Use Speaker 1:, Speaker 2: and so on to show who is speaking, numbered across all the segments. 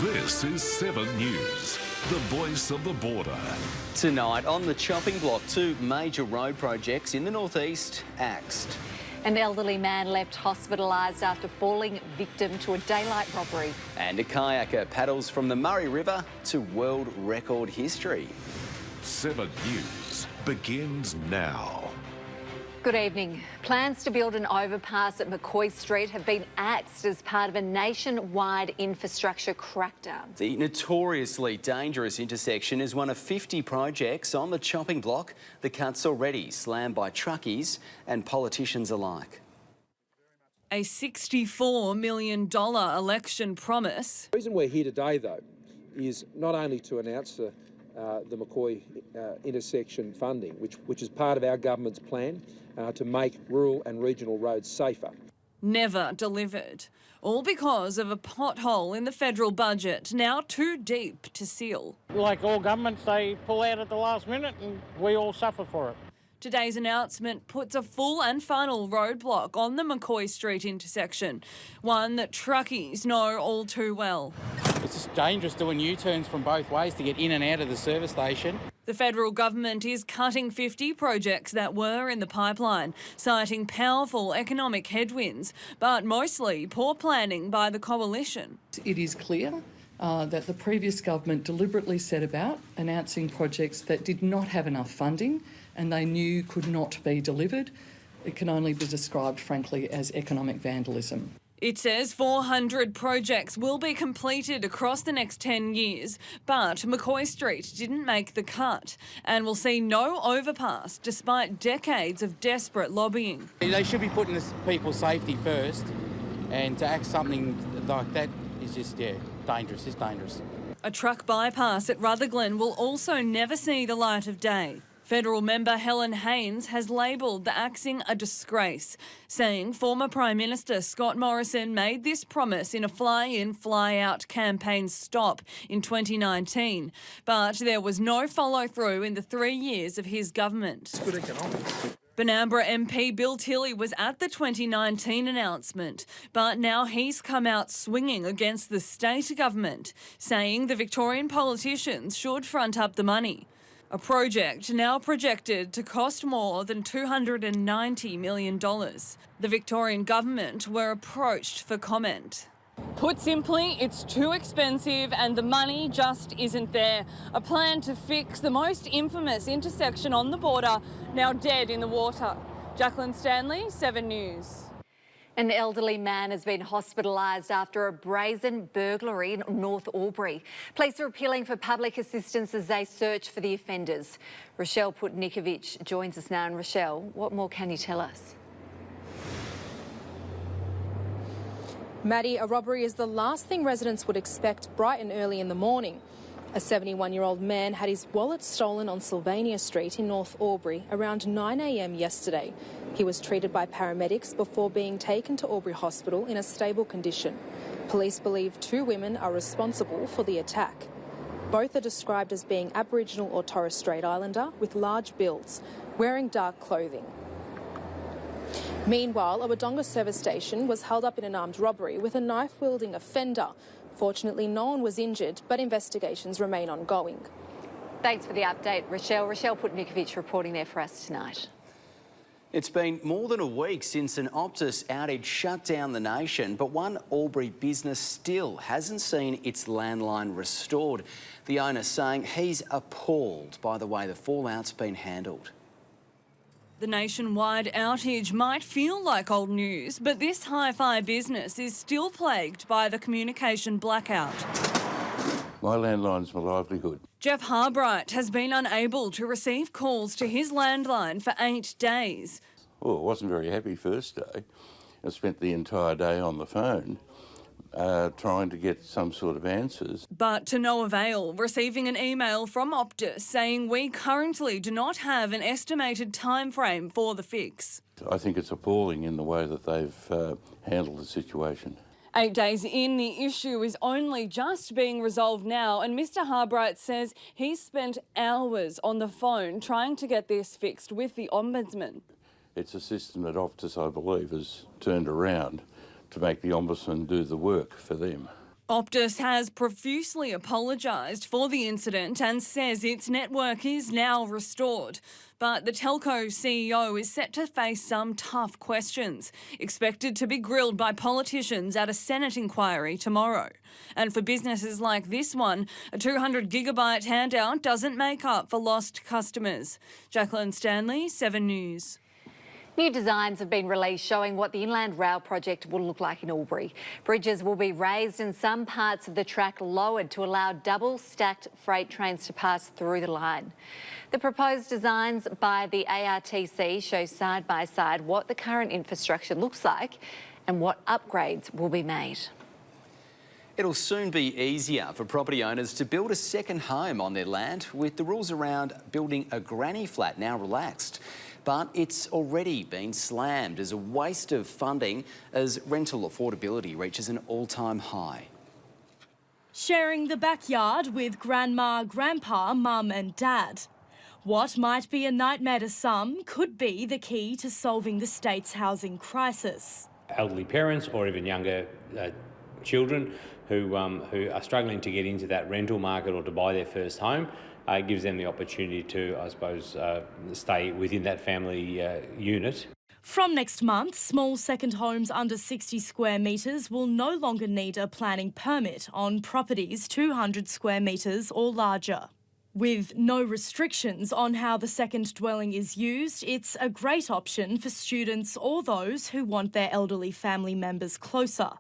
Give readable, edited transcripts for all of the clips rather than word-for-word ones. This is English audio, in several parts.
Speaker 1: This is 7 News, the voice of the border.
Speaker 2: Tonight on the chopping block, two major road projects in the northeast axed.
Speaker 3: An elderly man left hospitalised after falling victim to a daylight robbery.
Speaker 2: And a kayaker paddles from the Murray River to world record history.
Speaker 1: 7 News begins now.
Speaker 3: Good evening. Plans to build an overpass at McCoy Street have been axed as part of a nationwide infrastructure crackdown.
Speaker 2: The notoriously dangerous intersection is one of 50 projects on the chopping block. The cut's already slammed by truckies and politicians alike.
Speaker 4: A $64 million election promise.
Speaker 5: The reason we're here today, though, is not only to announce the McCoy intersection funding, which is part of our government's plan to make rural and regional roads safer.
Speaker 4: Never delivered. All because of a pothole in the federal budget, now too deep to seal.
Speaker 6: Like all governments, they pull out at the last minute and we all suffer for it.
Speaker 4: Today's announcement puts a full and final roadblock on the McCoy Street intersection, one that truckies know all too well.
Speaker 7: It's just dangerous doing U-turns from both ways to get in and out of the service station.
Speaker 4: The federal government is cutting 50 projects that were in the pipeline, citing powerful economic headwinds, but mostly poor planning by the coalition.
Speaker 8: It is clear that the previous government deliberately set about announcing projects that did not have enough funding and they knew could not be delivered. It can only be described, frankly, as economic vandalism.
Speaker 4: It says 400 projects will be completed across the next 10 years, but McCoy Street didn't make the cut and will see no overpass despite decades of desperate lobbying.
Speaker 7: They should be putting people's safety first, and to act something like that is just, dangerous. It's dangerous.
Speaker 4: A truck bypass at Rutherglen will also never see the light of day. Federal member Helen Haines has labelled the axing a disgrace, saying former Prime Minister Scott Morrison made this promise in a fly-in, fly-out campaign stop in 2019. But there was no follow-through in the 3 years of his government.
Speaker 5: It's good economics.
Speaker 4: Banambra MP Bill Tilley was at the 2019 announcement, but now he's come out swinging against the state government, saying the Victorian politicians should front up the money. A project now projected to cost more than $290 million. The Victorian government were approached for comment. Put simply, it's too expensive and the money just isn't there. A plan to fix the most infamous intersection on the border, now dead in the water. Jacqueline Stanley, 7 News.
Speaker 3: An elderly man has been hospitalised after a brazen burglary in North Albury. Police are appealing for public assistance as they search for the offenders. Rochelle Putnikovic joins us now. And Rochelle, what more can you tell us?
Speaker 9: Maddie, a robbery is the last thing residents would expect bright and early in the morning. A 71-year-old man had his wallet stolen on Sylvania Street in North Albury around 9 a.m. yesterday. He was treated by paramedics before being taken to Albury Hospital in a stable condition. Police believe 2 women are responsible for the attack. Both are described as being Aboriginal or Torres Strait Islander with large builds, wearing dark clothing. Meanwhile, a Wodonga service station was held up in an armed robbery with a knife-wielding offender. Fortunately, no one was injured, but investigations remain ongoing.
Speaker 3: Thanks for the update, Rochelle. Rochelle Putnikovic reporting there for us tonight.
Speaker 2: It's been more than a week since an Optus outage shut down the nation, but one Albury business still hasn't seen its landline restored. The owner saying he's appalled by the way the fallout's been handled.
Speaker 4: The nationwide outage might feel like old news, but this hi-fi business is still plagued by the communication blackout.
Speaker 10: My landline's my livelihood.
Speaker 4: Jeff Harbright has been unable to receive calls to his landline for 8 days.
Speaker 10: Well, I wasn't very happy first day. I spent the entire day on the phone trying to get some sort of answers.
Speaker 4: But to no avail, receiving an email from Optus saying we currently do not have an estimated time frame for the fix.
Speaker 10: I think it's appalling in the way that they've handled the situation.
Speaker 4: 8 days in, the issue is only just being resolved now, and Mr Harbright says he's spent hours on the phone trying to get this fixed with the Ombudsman.
Speaker 10: It's a system that Optus, I believe, has turned around to make the Ombudsman do the work for them.
Speaker 4: Optus has profusely apologised for the incident and says its network is now restored. But the telco CEO is set to face some tough questions, expected to be grilled by politicians at a Senate inquiry tomorrow. And for businesses like this one, a 200 gigabyte handout doesn't make up for lost customers. Jacqueline Stanley, 7 News.
Speaker 3: New designs have been released showing what the Inland Rail project will look like in Albury. Bridges will be raised and some parts of the track lowered to allow double-stacked freight trains to pass through the line. The proposed designs by the ARTC show side by side what the current infrastructure looks like and what upgrades will be made.
Speaker 2: It'll soon be easier for property owners to build a second home on their land, with the rules around building a granny flat now relaxed. But it's already been slammed as a waste of funding as rental affordability reaches an all-time high.
Speaker 11: Sharing the backyard with grandma, grandpa, mum and dad. What might be a nightmare to some could be the key to solving the state's housing crisis.
Speaker 12: Elderly parents or even younger children who are struggling to get into that rental market or to buy their first home, gives them the opportunity to, I suppose, stay within that family unit.
Speaker 11: From next month, small second homes under 60 square metres will no longer need a planning permit on properties 200 square metres or larger. With no restrictions on how the second dwelling is used, it's a great option for students or those who want their elderly family members closer.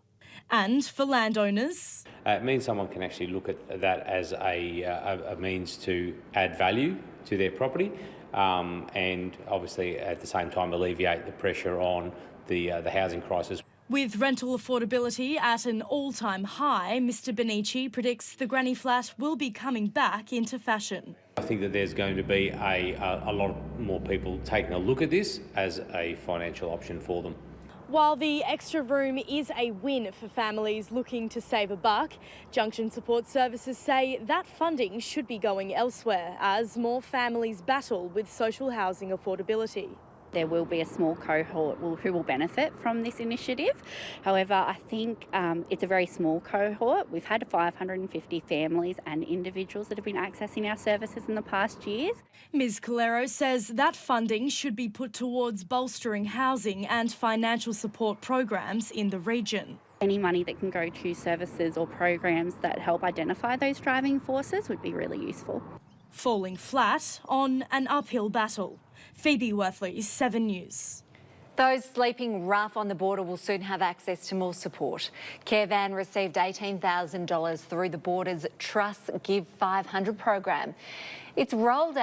Speaker 11: And for landowners,
Speaker 12: it means someone can actually look at that as a means to add value to their property, and obviously at the same time alleviate the pressure on the housing crisis.
Speaker 11: With rental affordability at an all-time high, Mr Benici predicts the granny flat will be coming back into fashion.
Speaker 12: I think that there's going to be a lot more people taking a look at this as a financial option for them.
Speaker 11: While the extra room is a win for families looking to save a buck, Junction Support Services say that funding should be going elsewhere as more families battle with social housing affordability.
Speaker 13: There will be a small cohort who will benefit from this initiative. However, I think it's a very small cohort. We've had 550 families and individuals that have been accessing our services in the past years.
Speaker 11: Ms Calero says that funding should be put towards bolstering housing and financial support programs in the region.
Speaker 13: Any money that can go to services or programs that help identify those driving forces would be really useful.
Speaker 11: Falling flat on an uphill battle. Phoebe Worthley, 7 News.
Speaker 3: Those sleeping rough on the border will soon have access to more support. Carevan received $18,000 through the Border's Trust Give 500 program. It will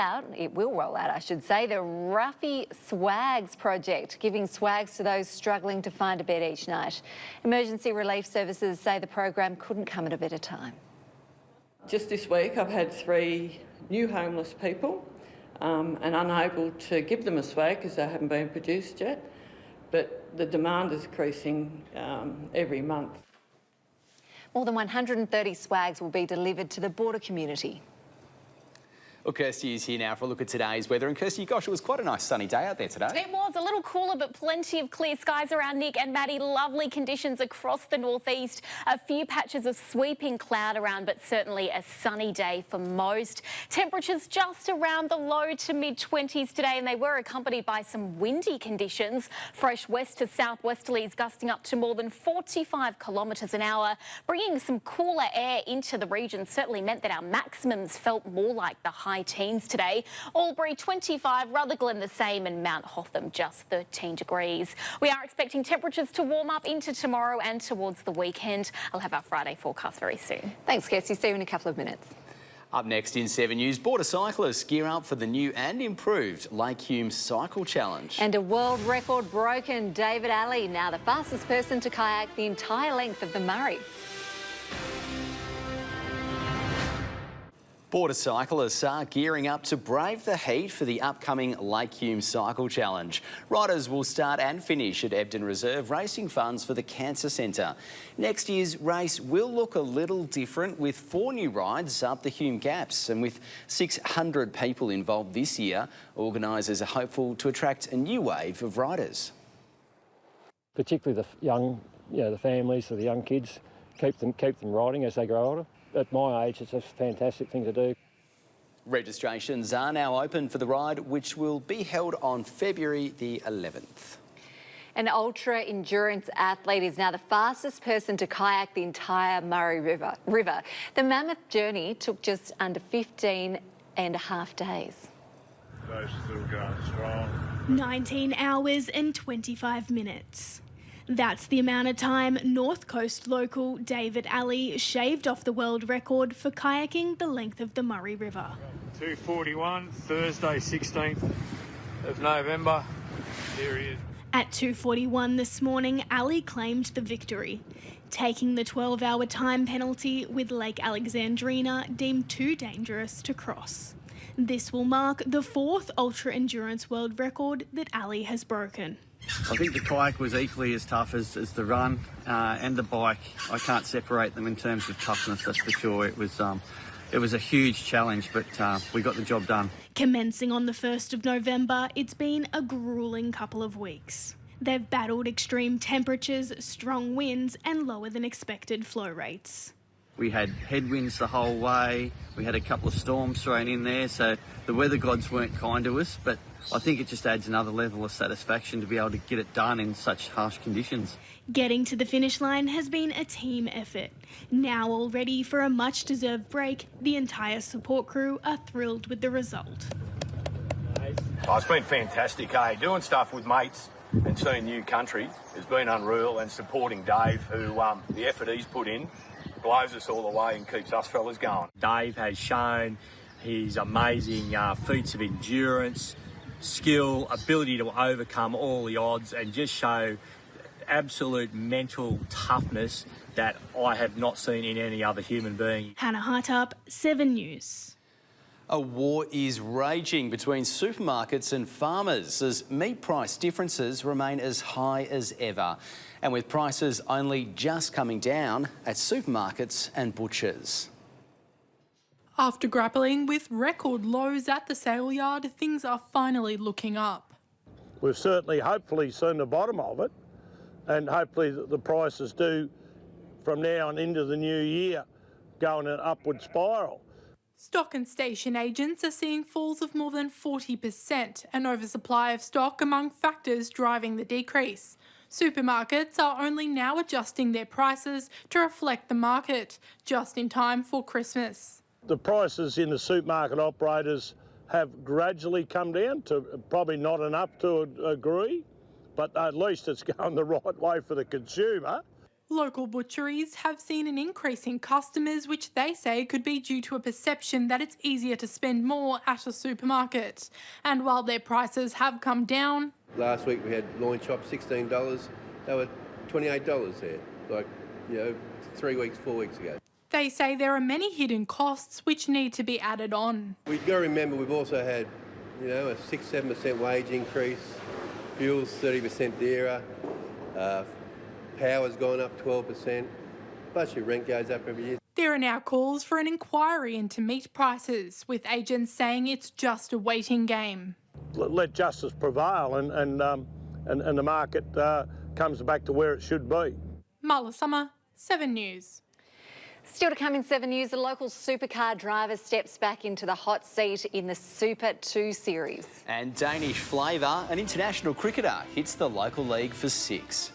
Speaker 3: roll out, I should say, the Ruffy Swags project, giving swags to those struggling to find a bed each night. Emergency relief services say the program couldn't come at a better time.
Speaker 14: Just this week I've had 3 new homeless people and unable to give them a swag because they haven't been produced yet. But the demand is increasing every month.
Speaker 3: More than 130 swags will be delivered to the border community.
Speaker 2: Well, Kirsty is here now for a look at today's weather. And Kirsty, gosh, it was quite a nice sunny day out there today.
Speaker 15: It was a little cooler, but plenty of clear skies around Nick and Maddie. Lovely conditions across the northeast. A few patches of sweeping cloud around, but certainly a sunny day for most. Temperatures just around the low to mid-20s today, and they were accompanied by some windy conditions. Fresh west to southwesterlies gusting up to more than 45 kilometres an hour, bringing some cooler air into the region. Certainly meant that our maximums felt more like the high teens today. Albury 25, Rutherglen the same, and Mount Hotham just 13 degrees. We are expecting temperatures to warm up into tomorrow and towards the weekend. I'll have our Friday forecast very soon.
Speaker 3: Thanks, Kirsty. See you in a couple of minutes.
Speaker 2: Up next in 7 News, border cyclists gear up for the new and improved Lake Hume Cycle Challenge.
Speaker 3: And a world record broken. David Alley, now the fastest person to kayak the entire length of the Murray.
Speaker 2: Border cyclists are gearing up to brave the heat for the upcoming Lake Hume Cycle Challenge. Riders will start and finish at Ebden Reserve, raising funds for the Cancer Centre. Next year's race will look a little different, with 4 new rides up the Hume Gaps. And with 600 people involved this year, organisers are hopeful to attract a new wave of riders.
Speaker 16: Particularly the young, the families, so the young kids keep them riding as they grow older. At my age, it's a fantastic thing to do.
Speaker 2: Registrations are now open for the ride, which will be held on February the 11th.
Speaker 3: An ultra-endurance athlete is now the fastest person to kayak the entire Murray River. The mammoth journey took just under 15 and a half days.
Speaker 17: Those still going strong.
Speaker 18: 19 hours and 25 minutes. That's the amount of time North Coast local David Alley shaved off the world record for kayaking the length of the Murray River.
Speaker 17: 2:41, Thursday 16th of November. Here he is.
Speaker 18: At 2:41 this morning, Alley claimed the victory, taking the 12-hour time penalty with Lake Alexandrina deemed too dangerous to cross. This will mark the 4th ultra-endurance world record that Alley has broken.
Speaker 19: I think the kayak was equally as tough as the run and the bike. I can't separate them in terms of toughness, that's for sure. It was a huge challenge, but we got the job done.
Speaker 18: Commencing on the 1st of November, it's been a gruelling couple of weeks. They've battled extreme temperatures, strong winds and lower than expected flow rates.
Speaker 19: We had headwinds the whole way. We had a couple of storms thrown in there, so the weather gods weren't kind to us, but I think it just adds another level of satisfaction to be able to get it done in such harsh conditions.
Speaker 18: Getting to the finish line has been a team effort. Now all ready for a much-deserved break, the entire support crew are thrilled with the result.
Speaker 20: Oh, it's been fantastic, doing stuff with mates and seeing new country has been unreal, and supporting Dave, who the effort he's put in blows us all the way and keeps us fellas going.
Speaker 21: Dave has shown his amazing feats of endurance, skill, ability to overcome all the odds and just show absolute mental toughness that I have not seen in any other human being.
Speaker 18: Hannah Hartup, 7 News.
Speaker 2: A war is raging between supermarkets and farmers as meat price differences remain as high as ever, and with prices only just coming down at supermarkets and butchers.
Speaker 22: After grappling with record lows at the sale yard, things are finally looking up.
Speaker 23: We've certainly, hopefully, seen the bottom of it, and hopefully the prices do, from now on into the new year, go in an upward spiral.
Speaker 22: Stock and station agents are seeing falls of more than 40%, an oversupply of stock among factors driving the decrease. Supermarkets are only now adjusting their prices to reflect the market, just in time for Christmas.
Speaker 23: The prices in the supermarket operators have gradually come down to probably not enough to agree, but at least it's going the right way for the consumer.
Speaker 22: Local butcheries have seen an increase in customers, which they say could be due to a perception that it's easier to spend more at a supermarket. And while their prices have come down...
Speaker 24: Last week we had loin chops, $16. They were $28 there, 3 weeks, 4 weeks ago.
Speaker 22: They say there are many hidden costs which need to be added on.
Speaker 24: We've got to remember we've also had, a 6-7% wage increase, fuel's 30% dearer, power's gone up 12%, plus your rent goes up every year.
Speaker 22: There are now calls for an inquiry into meat prices, with agents saying it's just a waiting game.
Speaker 23: Let justice prevail and the market comes back to where it should be.
Speaker 22: Marla Summer, 7 News.
Speaker 3: Still to come in 7 News, a local supercar driver steps back into the hot seat in the Super 2 series.
Speaker 2: And Danish flavour, an international cricketer, hits the local league for 6.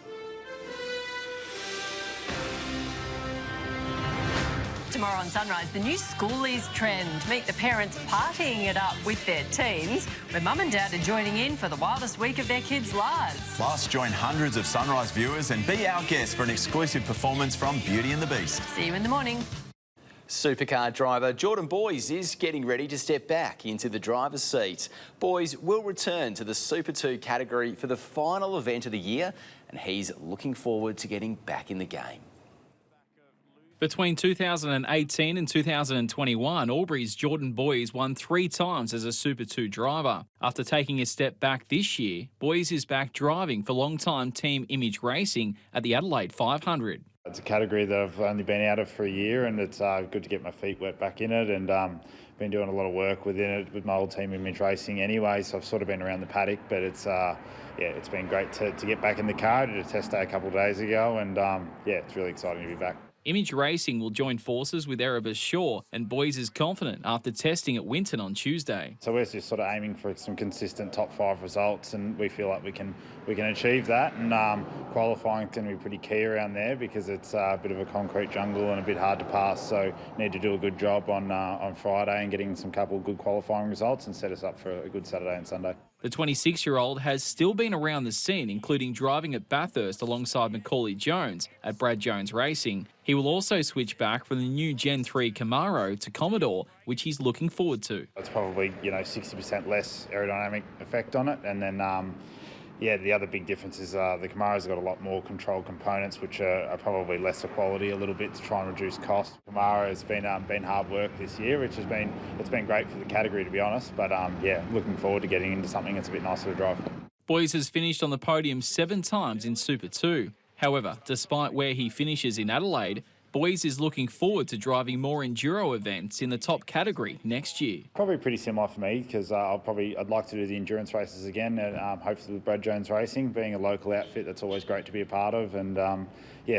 Speaker 25: Tomorrow on Sunrise, the new schoolies trend. Meet the parents partying it up with their teens, where mum and dad are joining in for the wildest week of their kids' lives.
Speaker 26: Plus, join hundreds of Sunrise viewers and be our guest for an exclusive performance from Beauty and the Beast.
Speaker 25: See you in the morning.
Speaker 2: Supercar driver Jordan Boys is getting ready to step back into the driver's seat. Boys will return to the Super 2 category for the final event of the year, and he's looking forward to getting back in the game.
Speaker 27: Between 2018 and 2021, Albury's Jordan Boys won 3 times as a Super 2 driver. After taking a step back this year, Boys is back driving for long-time Team Image Racing at the Adelaide 500.
Speaker 28: It's a category that I've only been out of for a year, and it's good to get my feet wet back in it, and been doing a lot of work within it with my old Team Image Racing anyway, so I've sort of been around the paddock, but it's been great to get back in the car. I did a test day a couple of days ago, and it's really exciting to be back.
Speaker 27: Image Racing will join forces with Erebus Shaw, and Boys is confident after testing at Winton on Tuesday.
Speaker 28: So we're just sort of aiming for some consistent top 5 results, and we feel like we can achieve that. And qualifying is going to be pretty key around there because it's a bit of a concrete jungle and a bit hard to pass. So need to do a good job on Friday and getting some couple of good qualifying results and set us up for a good Saturday and Sunday.
Speaker 27: The 26-year-old has still been around the scene, including driving at Bathurst alongside Macaulay Jones at Brad Jones Racing. He will also switch back from the new Gen 3 Camaro to Commodore, which he's looking forward to.
Speaker 28: It's probably 60% less aerodynamic effect on it, and then the other big difference is the Camaro's got a lot more control components, which are probably lesser quality a little bit to try and reduce cost. Camaro has been hard work this year, which has been great for the category, to be honest. But looking forward to getting into something that's a bit nicer to drive.
Speaker 27: Boys has finished on the podium 7 times in Super 2. However, despite where he finishes in Adelaide, Boys is looking forward to driving more enduro events in the top category next year.
Speaker 28: Probably pretty similar for me because I'd like to do the endurance races again, and hopefully with Brad Jones Racing, being a local outfit, that's always great to be a part of. And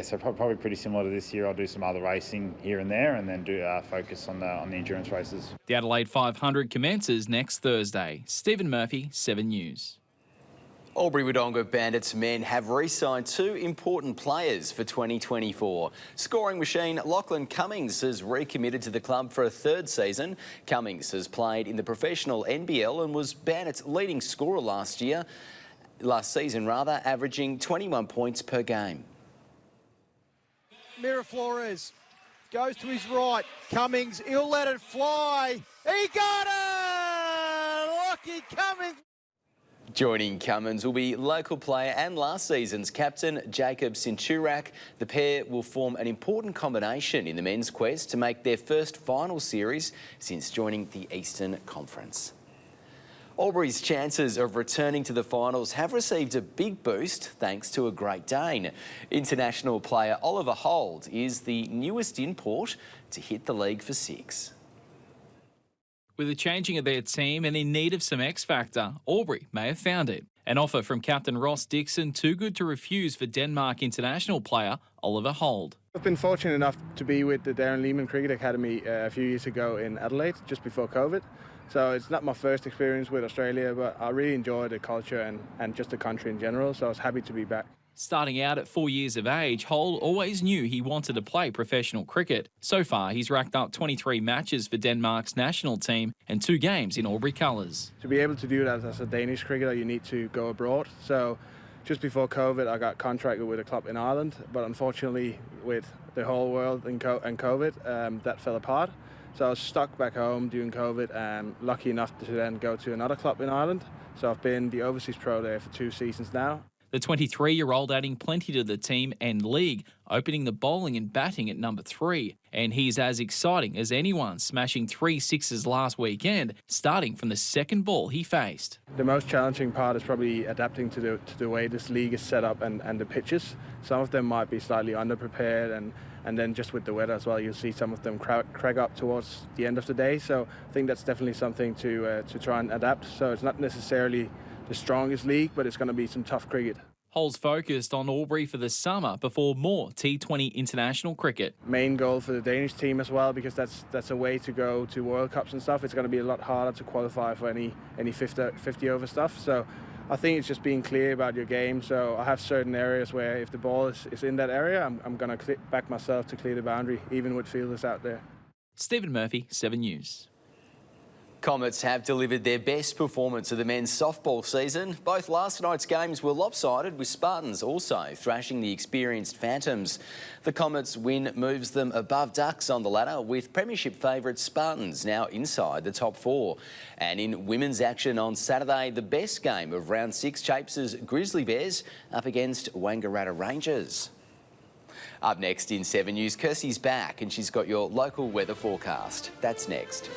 Speaker 28: so probably pretty similar to this year. I'll do some other racing here and there, and then do focus on the endurance races.
Speaker 27: The Adelaide 500 commences next Thursday. Stephen Murphy, 7 News.
Speaker 2: Albury Wodonga Bandits men have re-signed 2 important players for 2024. Scoring machine Lachlan Cummings has recommitted to the club for a 3rd season. Cummings has played in the professional NBL and was Bandits' leading scorer last season, averaging 21 points per game.
Speaker 1: Mira Flores goes to his right. Cummings, he'll let it fly. He got it! Lockie Cummings.
Speaker 2: Joining Cummins will be local player and last season's captain, Jacob Cinturak. The pair will form an important combination in the men's quest to make their first final series since joining the Eastern Conference. Albury's chances of returning to the finals have received a big boost thanks to a Great Dane. International player Oliver Holt is the newest import to hit the league for 6.
Speaker 27: With the changing of their team and in need of some X-factor, Albury may have found it. An offer from captain Ross Dixon too good to refuse for Denmark international player Oliver Holt.
Speaker 4: I've been fortunate enough to be with the Darren Lehman Cricket Academy a few years ago in Adelaide, just before COVID. So it's not my first experience with Australia, but I really enjoy the culture and just the country in general, so I was happy to be back.
Speaker 27: Starting out at 4 years of age, Holt always knew he wanted to play professional cricket. So far, he's racked up 23 matches for Denmark's national team and 2 games in Albury colours.
Speaker 4: To be able to do that as a Danish cricketer, you need to go abroad. So just before COVID, I got contracted with a club in Ireland, but unfortunately with the whole world and COVID, that fell apart. So I was stuck back home during COVID and lucky enough to then go to another club in Ireland. So I've been the overseas pro there for 2 seasons now.
Speaker 27: The 23-year-old adding plenty to the team and league, opening the bowling and batting at number 3. And he's as exciting as anyone, smashing 3 sixes last weekend, starting from the second ball he faced.
Speaker 4: The most challenging part is probably adapting to the way this league is set up and the pitches. Some of them might be slightly underprepared, and then just with the weather as well, you'll see some of them crag up towards the end of the day. So I think that's definitely something to try and adapt. So it's not necessarily the strongest league, but it's going to be some tough cricket.
Speaker 27: Holt's focused on Albury for the summer before more T20 international cricket.
Speaker 4: Main goal for the Danish team as well, because that's a way to go to World Cups and stuff. It's going to be a lot harder to qualify for any 50 over stuff. So I think it's just being clear about your game. So I have certain areas where if the ball is in that area, I'm going to back myself to clear the boundary, even with fielders out there.
Speaker 27: Stephen Murphy, 7 News.
Speaker 2: Comets have delivered their best performance of the men's softball season. Both last night's games were lopsided, with Spartans also thrashing the experienced Phantoms. The Comets' win moves them above Ducks on the ladder, with premiership favourites Spartans now inside the top 4. And in women's action on Saturday, the best game of round 6 shapes as Grizzly Bears up against Wangaratta Rangers. Up next in 7 News, Kirsty's back and she's got your local weather forecast. That's next.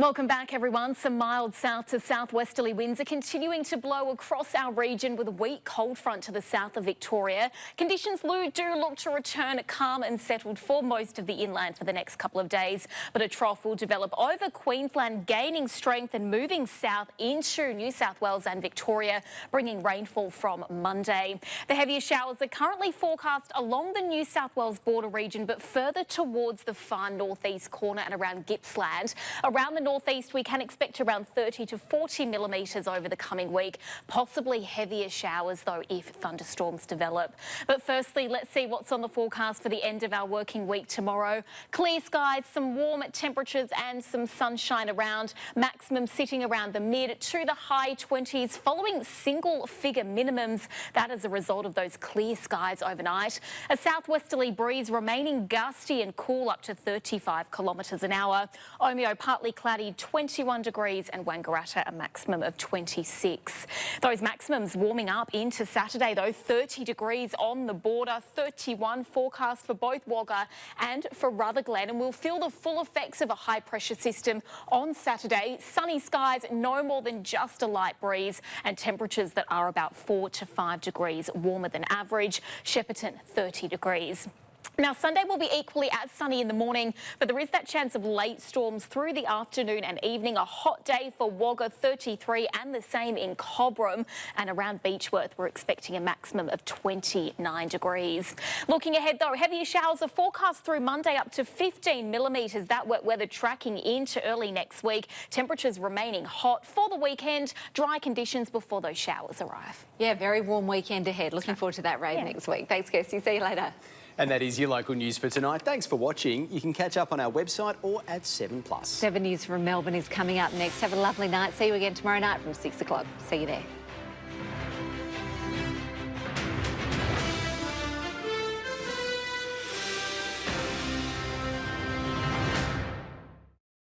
Speaker 15: Welcome back, everyone. Some mild south to southwesterly winds are continuing to blow across our region with a weak cold front to the south of Victoria. Conditions do look to return calm and settled for most of the inland for the next couple of days, but a trough will develop over Queensland, gaining strength and moving south into New South Wales and Victoria, bringing rainfall from Monday. The heaviest showers are currently forecast along the New South Wales border region, but further towards the far northeast corner and around Gippsland. Around the northeast, we can expect around 30 to 40 millimetres over the coming week, possibly heavier showers though if thunderstorms develop. But firstly, let's see what's on the forecast for the end of our working week tomorrow. Clear skies, some warm temperatures and some sunshine around. Maximum sitting around the mid to the high 20s, following single figure minimums. That as a result of those clear skies overnight. A southwesterly breeze remaining gusty and cool up to 35 kilometres an hour. Omeo partly cloudy, 21 degrees, and Wangaratta a maximum of 26. Those maximums warming up into Saturday though, 30 degrees on the border, 31 forecast for both Wagga and for Rutherglen, and we'll feel the full effects of a high pressure system on Saturday. Sunny skies, no more than just a light breeze, and temperatures that are about 4 to 5 degrees warmer than average. Shepparton 30 degrees. Now, Sunday will be equally as sunny in the morning, but there is that chance of late storms through the afternoon and evening. A hot day for Wagga, 33, and the same in Cobram. And around Beechworth, we're expecting a maximum of 29 degrees. Looking ahead, though, heavier showers are forecast through Monday, up to 15 millimetres. That wet weather tracking into early next week. Temperatures remaining hot for the weekend. Dry conditions before those showers arrive.
Speaker 3: Yeah, very warm weekend ahead. Looking forward to that rain next week. Thanks, Kirsty. See you later.
Speaker 2: And that is your local news for tonight. Thanks for watching. You can catch up on our website or at 7plus.
Speaker 3: 7 News from Melbourne is coming up next. Have a lovely night. See you again tomorrow night from 6 o'clock. See you there.